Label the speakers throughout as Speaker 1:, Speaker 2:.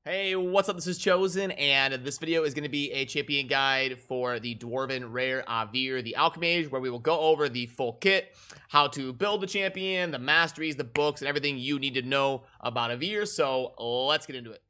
Speaker 1: Hey, what's up? This is Chosen, and this video is going to be a champion guide for the Dwarven Rare Avir the Alchemage, where we will go over the full kit, how to build the champion, the masteries, the books, and everything you need to know about Avir. So let's get into it.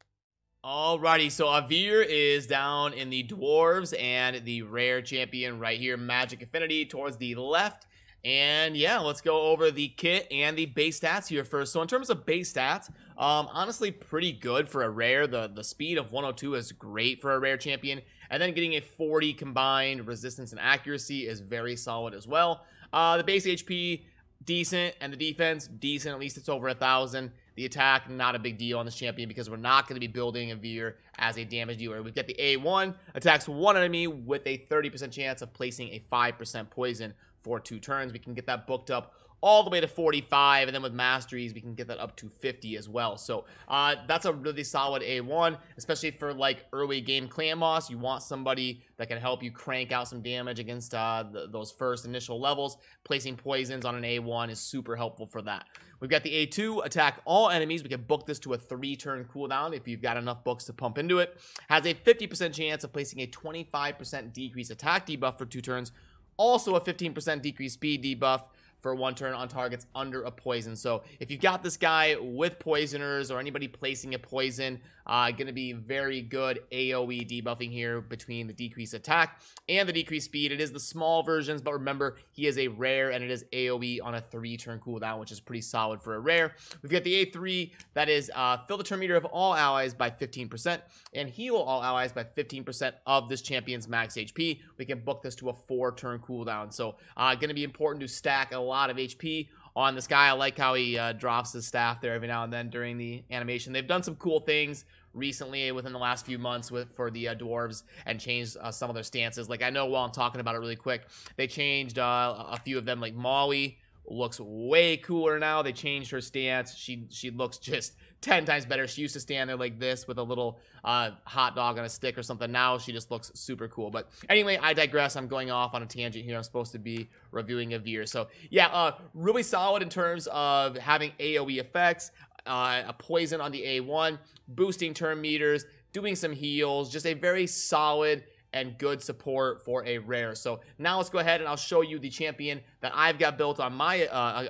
Speaker 1: Alrighty, so Avir is down in the Dwarves, and the rare champion right here, Magic Affinity, towards the left. And yeah, let's go over the kit and the base stats here first. So in terms of base stats, honestly pretty good for a rare. The speed of 102 is great for a rare champion. And then getting a 40 combined resistance and accuracy is very solid as well. The base HP, decent, and the defense, decent. At least it's over 1,000. The attack, not a big deal on this champion because we're not going to be building Avir as a damage dealer. We've got the A1, attacks one enemy with a 30% chance of placing a 5% poison for 2 turns. We can get that booked up all the way to 45, and then with Masteries, we can get that up to 50 as well. So that's a really solid A1, especially for like early game clan boss. You want somebody that can help you crank out some damage against those first initial levels. Placing poisons on an A1 is super helpful for that. We've got the A2, attack all enemies. We can book this to a 3-turn cooldown if you've got enough books to pump into it. Has a 50% chance of placing a 25% decrease attack debuff for 2 turns. Also a 15% decreased speed debuff for 1 turn on targets under a poison. So if you've got this guy with poisoners or anybody placing a poison, going to be very good AoE debuffing here between the decreased attack and the decreased speed. It is the small versions, but remember, he is a rare and it is AoE on a 3-turn cooldown, which is pretty solid for a rare. We've got the A3, that is fill the turn meter of all allies by 15% and heal all allies by 15% of this champion's max HP. We can book this to a 4-turn cooldown. So going to be important to stack a lot of HP on this guy. I like how he drops his staff there every now and then during the animation. They've done some cool things recently within the last few months for the dwarves and changed some of their stances. Like, I know while I'm talking about it really quick, they changed a few of them. Like Molly looks way cooler now. They changed her stance. She looks just 10 times better. She used to stand there like this with a little hot dog on a stick or something. Now she just looks super cool. But anyway, I digress. I'm going off on a tangent here. I'm supposed to be reviewing Avir. So yeah, really solid in terms of having AoE effects, a poison on the A1, boosting turn meters, doing some heals, just a very solid and good support for a rare. So now let's go ahead and I'll show you the champion that I've got built on my,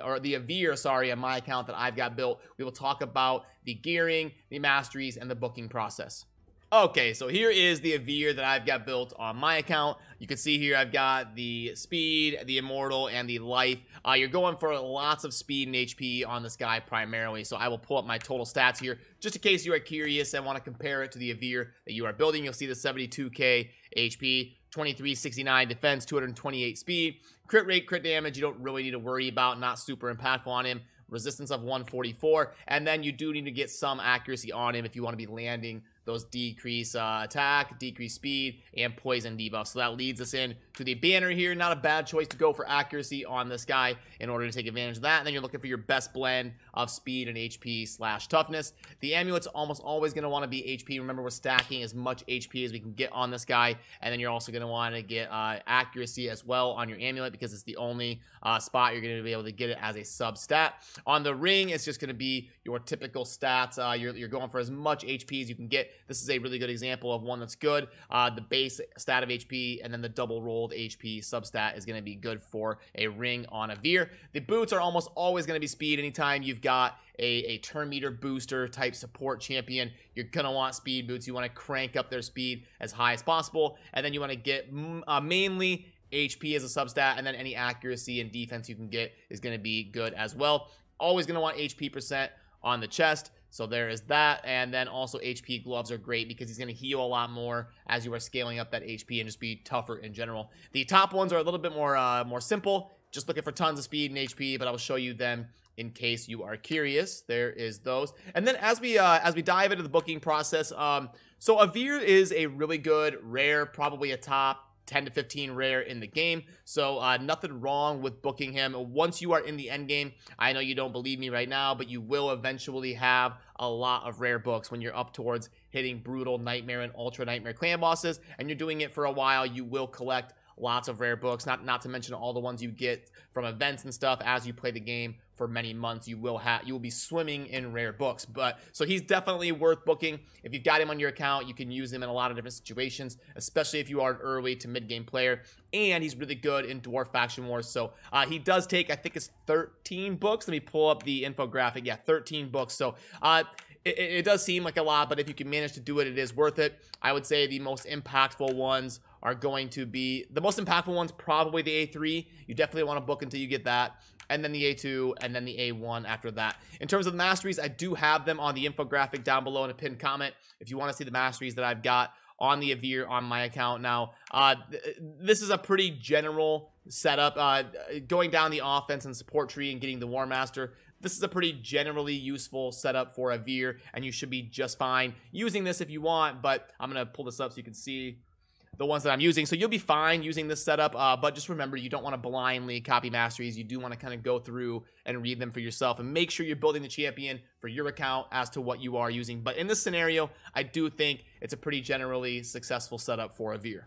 Speaker 1: or the Avir, sorry, on my account that I've got built. We will talk about the gearing, the masteries, and the booking process. Okay, so here is the Avir that I've got built on my account. You can see here I've got the speed, the immortal, and the life. You're going for lots of speed and HP on this guy primarily, so I will pull up my total stats here just in case you are curious and want to compare it to the Avir that you are building. You'll see the 72k HP, 2369 defense, 228 speed, crit rate, crit damage. You don't really need to worry about, not super impactful on him. Resistance of 144, and then you do need to get some accuracy on him if you want to be landing those decrease attack, decrease speed, and poison debuffs. So that leads us in to the banner here. Not a bad choice to go for accuracy on this guy in order to take advantage of that. And then you're looking for your best blend of speed and HP / toughness. The amulet's almost always going to want to be HP. Remember, we're stacking as much HP as we can get on this guy. And then you're also going to want to get accuracy as well on your amulet because it's the only spot you're going to be able to get it as a sub stat. On the ring, it's just going to be your typical stats. You're going for as much HP as you can get. This is a really good example of one that's good. The base stat of HP and then the double rolled HP substat is going to be good for a ring on Avir. The boots are almost always going to be speed. Anytime you've got a turn meter booster type support champion, you're going to want speed boots. You want to crank up their speed as high as possible. And then you want to get mainly HP as a substat, and then any accuracy and defense you can get is going to be good as well. Always going to want HP percent on the chest. So there is that, and then also HP gloves are great because he's going to heal a lot more as you are scaling up that HP and just be tougher in general. The top ones are a little bit more simple, just looking for tons of speed and HP, but I will show you them in case you are curious. There is those. And then as we dive into the booking process, so Avir is a really good rare, probably a top 10 to 15 rare in the game, so nothing wrong with booking him. Once you are in the end game, I know you don't believe me right now, but you will eventually have a lot of rare books when you're up towards hitting brutal nightmare and ultra nightmare clan bosses, and you're doing it for a while. You will collect lots of rare books, not to mention all the ones you get from events and stuff as you play the game for many months. You will be swimming in rare books. But so he's definitely worth booking. If you've got him on your account, you can use him in a lot of different situations, especially if you are an early to mid game player. And he's really good in Dwarf Faction Wars. So he does take, I think it's 13 books. Let me pull up the infographic. Yeah, 13 books. So it does seem like a lot, but if you can manage to do it, it is worth it. I would say the most impactful ones are going to be, the most impactful ones, probably the A3. You definitely want to book until you get that. And then the A2, and then the A1 after that. In terms of the Masteries, I do have them on the infographic down below in a pinned comment if you want to see the Masteries that I've got on the Avir on my account. Now, this is a pretty general setup. Going down the offense and support tree and getting the War Master, this is a pretty generally useful setup for Avir, and you should be just fine using this if you want, but I'm going to pull this up so you can see the ones that I'm using. So you'll be fine using this setup, but just remember, you don't want to blindly copy Masteries. You do want to kind of go through and read them for yourself and make sure you're building the champion for your account as to what you are using. But in this scenario, I do think it's a pretty generally successful setup for Avir.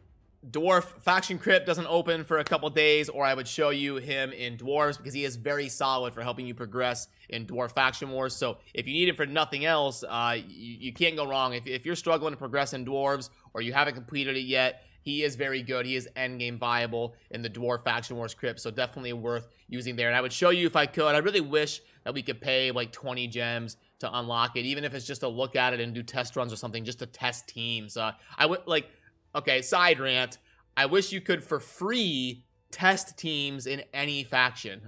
Speaker 1: Dwarf Faction Crypt doesn't open for a couple days, or I would show you him in Dwarves because he is very solid for helping you progress in Dwarf Faction Wars. So if you need him for nothing else, you can't go wrong. If you're struggling to progress in Dwarves or you haven't completed it yet, he is very good. He is endgame viable in the Dwarf Faction Wars Crypt, so definitely worth using there. And I would show you if I could. I really wish that we could pay like 20 gems to unlock it, even if it's just to look at it and do test runs or something, just to test teams. I would like... Okay, side rant. I wish you could, for free, test teams in any faction.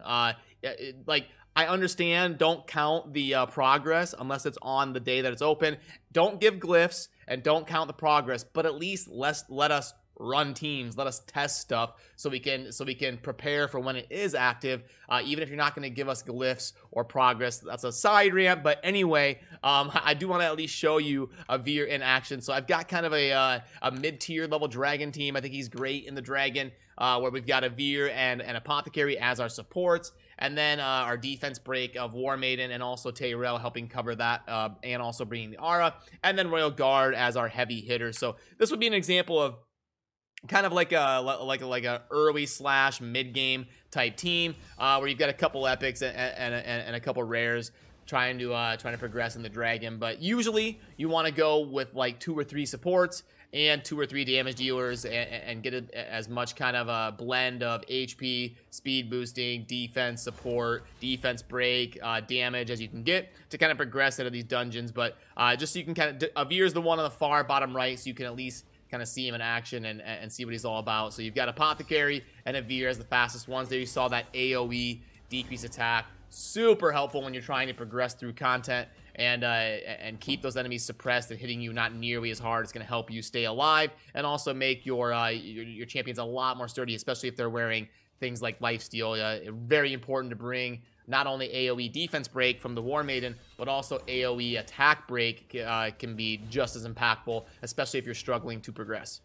Speaker 1: Like, I understand, don't count the progress unless it's on the day that it's open. Don't give glyphs and don't count the progress, but at least let us run teams, let us test stuff so we can prepare for when it is active, even if you're not going to give us glyphs or progress. That's a side rant, but anyway, I do want to at least show you Avir in action. So I've got kind of a mid-tier level dragon team. I think he's great in the dragon, where we've got Avir and Apothecary as our supports, and then our defense break of War Maiden and also Tyrell helping cover that, and also bringing the Aura, and then Royal Guard as our heavy hitter. So this would be an example of kind of like a early / mid game type team, where you've got a couple epics and a couple rares trying to progress in the dragon. But usually you want to go with like 2 or 3 supports and 2 or 3 damage dealers and get as much kind of a blend of HP, speed boosting, defense support, defense break, damage as you can get to kind of progress into these dungeons. But just so you can kind of, Avir is the one on the far bottom right, so you can at least kind of see him in action and see what he's all about. So you've got Apothecary and Avir as the fastest ones. There you saw that AoE decrease attack. Super helpful when you're trying to progress through content and keep those enemies suppressed and hitting you not nearly as hard. It's going to help you stay alive and also make your champions a lot more sturdy, especially if they're wearing things like lifesteal. Very important to bring not only AoE defense break from the War Maiden, but also AoE attack break can be just as impactful, especially if you're struggling to progress.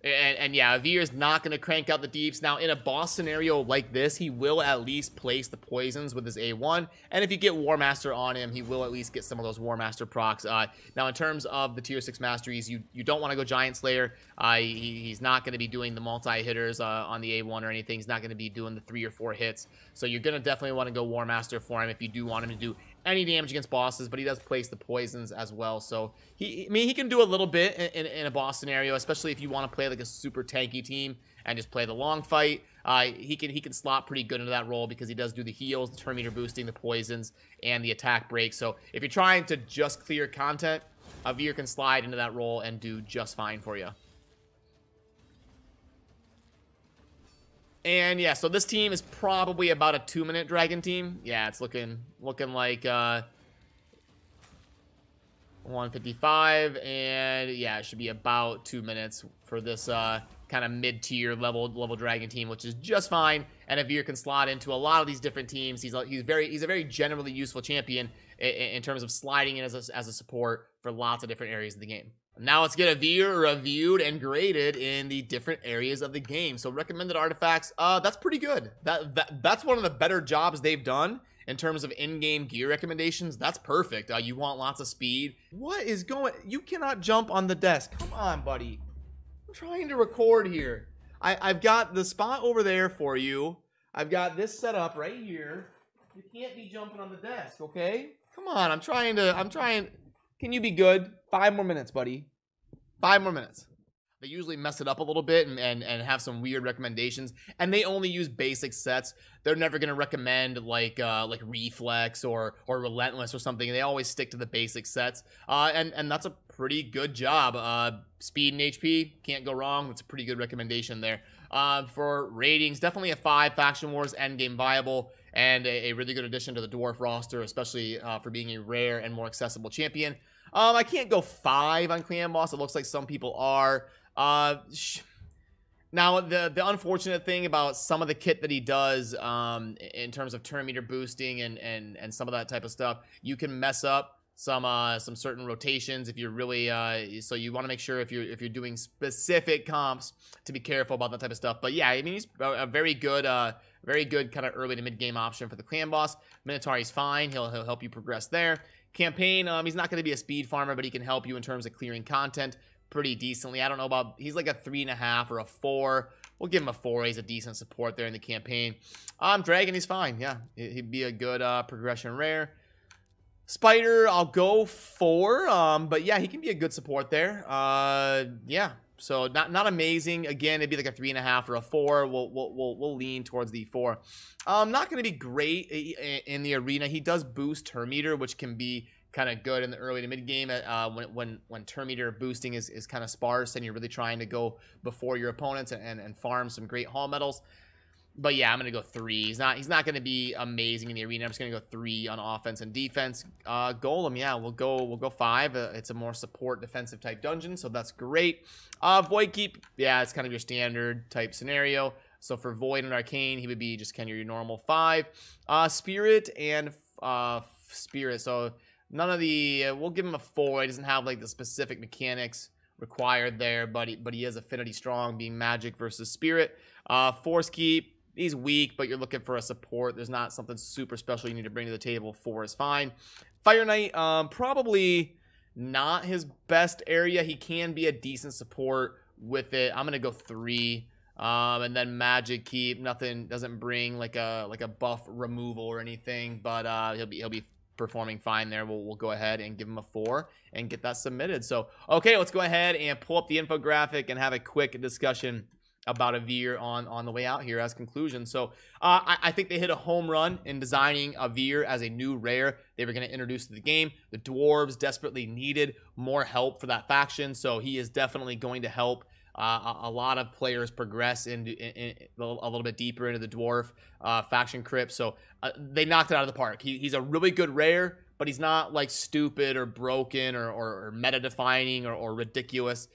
Speaker 1: And yeah, Avir is not going to crank out the deeps. Now, in a boss scenario like this, he will at least place the poisons with his A1. And if you get War Master on him, he will at least get some of those War Master procs. Now, in terms of the Tier 6 Masteries, you don't want to go Giant Slayer. He's not going to be doing the multi-hitters on the A1 or anything. He's not going to be doing the 3 or 4 hits. So you're going to definitely want to go War Master for him if you do want him to do any damage against bosses, but he does place the poisons as well. So he can do a little bit in a boss scenario, especially if you want to play like a super tanky team and just play the long fight. He can slot pretty good into that role because he does do the heals, the turn meter boosting, the poisons, and the attack break. So if you're trying to just clear content, Avir can slide into that role and do just fine for you. And yeah, so this team is probably about a 2-minute dragon team. Yeah, it's looking like 155, and yeah, it should be about 2 minutes for this kind of mid-tier level dragon team, which is just fine. And Avir can slot into a lot of these different teams. He's a very generally useful champion in terms of sliding in as a support for lots of different areas of the game. Now let's get Avir reviewed and graded in the different areas of the game. So recommended artifacts, that's pretty good. That's one of the better jobs they've done in terms of in-game gear recommendations. That's perfect. You want lots of speed. What is going? You cannot jump on the desk. Come on, buddy. trying to record here. I've got the spot over there for you. I've got this set up right here. You can't be jumping on the desk, okay? Come on, I'm trying. Can you be good? 5 more minutes, buddy. 5 more minutes. They usually mess it up a little bit and have some weird recommendations, and they only use basic sets. They're never gonna recommend like Reflex or Relentless or something. They always stick to the basic sets, and that's a pretty good job. Speed and HP, can't go wrong. That's a pretty good recommendation there. For ratings, definitely a 5. Faction Wars endgame viable, and a really good addition to the Dwarf roster, especially for being a rare and more accessible champion. I can't go 5 on Clan Boss. It looks like some people are. Now the unfortunate thing about some of the kit that he does in terms of turn meter boosting and some of that type of stuff, you can mess up some certain rotations if you're really so you want to make sure if you're doing specific comps to be careful about that type of stuff. But yeah, I mean, he's a very good kind of early to mid game option for the Clan Boss. Minotaur, he's fine. He'll help you progress there. Campaign, he's not going to be a speed farmer, but he can help you in terms of clearing content pretty decently. I don't know about, he's like a 3.5 or a 4. We'll give him a 4. He's a decent support there in the campaign. Dragon, he's fine. Yeah, he'd be a good progression rare. Spider, I'll go 4. But yeah, he can be a good support there. Yeah, so not amazing. Again, it'd be like a 3.5 or a 4. We'll lean towards the 4. Not going to be great in the arena. He does boost turn meter, which can be kind of good in the early to mid game when turn meter boosting is kind of sparse and you're really trying to go before your opponents and farm some great hall medals. But yeah, I'm gonna go 3. He's not gonna be amazing in the arena. I'm just gonna go 3 on offense and defense. Golem, yeah, we'll go 5. It's a more support defensive type dungeon, so that's great. Void Keep, yeah, it's kind of your standard type scenario. So for Void and Arcane, he would be just kind of your normal 5. Spirit and Spirit, so none of the we'll give him a 4. He doesn't have like the specific mechanics required there, but he has affinity strong, being magic versus spirit. Force Keep, he's weak, but you're looking for a support. There's not something super special you need to bring to the table. 4 is fine. Fire Knight, probably not his best area. He can be a decent support with it. I'm gonna go 3. And then Magic Keep, nothing, doesn't bring like a buff removal or anything, but he'll be performing fine there. We'll go ahead and give him a 4 and get that submitted. So okay, let's go ahead and pull up the infographic and have a quick discussion about Avir on the way out here as conclusion. So I think they hit a home run in designing Avir as a new rare they were going to introduce to the game. The dwarves desperately needed more help for that faction, so he is definitely going to help a lot of players progress into a little bit deeper into the dwarf faction crypt. So they knocked it out of the park. He's a really good rare, but he's not like stupid or broken or meta defining or ridiculous.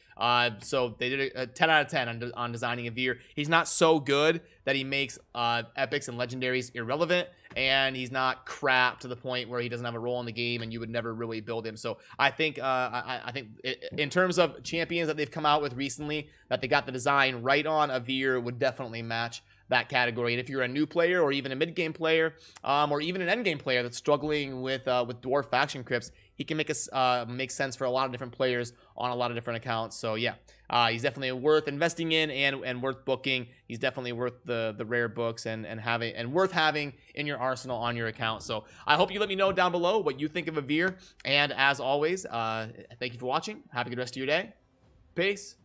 Speaker 1: So they did a 10 out of 10 on designing Avir. He's not so good that he makes epics and legendaries irrelevant, and he's not crap to the point where he doesn't have a role in the game and you would never really build him. So I think in terms of champions that they've come out with recently that they got the design right on, Avir would definitely match that category. And if you're a new player or even a mid-game player or even an end-game player that's struggling with dwarf faction crypts, he can make sense for a lot of different players on a lot of different accounts. So yeah, he's definitely worth investing in and worth booking. He's definitely worth the rare books and worth having in your arsenal on your account. So I hope you let me know down below what you think of Avir. And as always, thank you for watching. Have a good rest of your day. Peace.